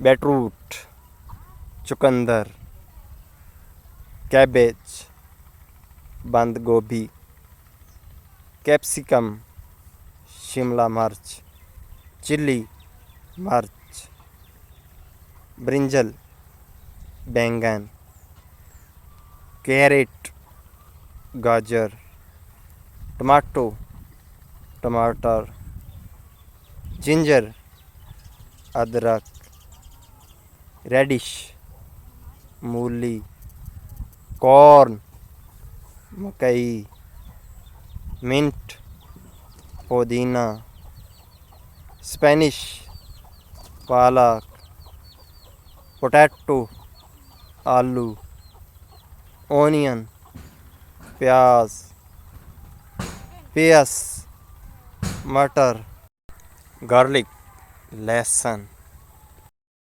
beetroot, चुकंदर, cabbage, बंद गोभी, कैप्सिकम, शिमला मिर्च, चिली मिर्च, ब्रिंजल, बैंगन, कैरेट, गाजर, टमाटो, टमाटर, जिंजर, अदरक, रेडिश, मूली, कॉर्न, मकई, मिंट, पुदीना, स्पेनिश, पालक, पोटैटो, आलू, ओनियन, प्याज, पेस, मटर, गार्लिक, लहसुन,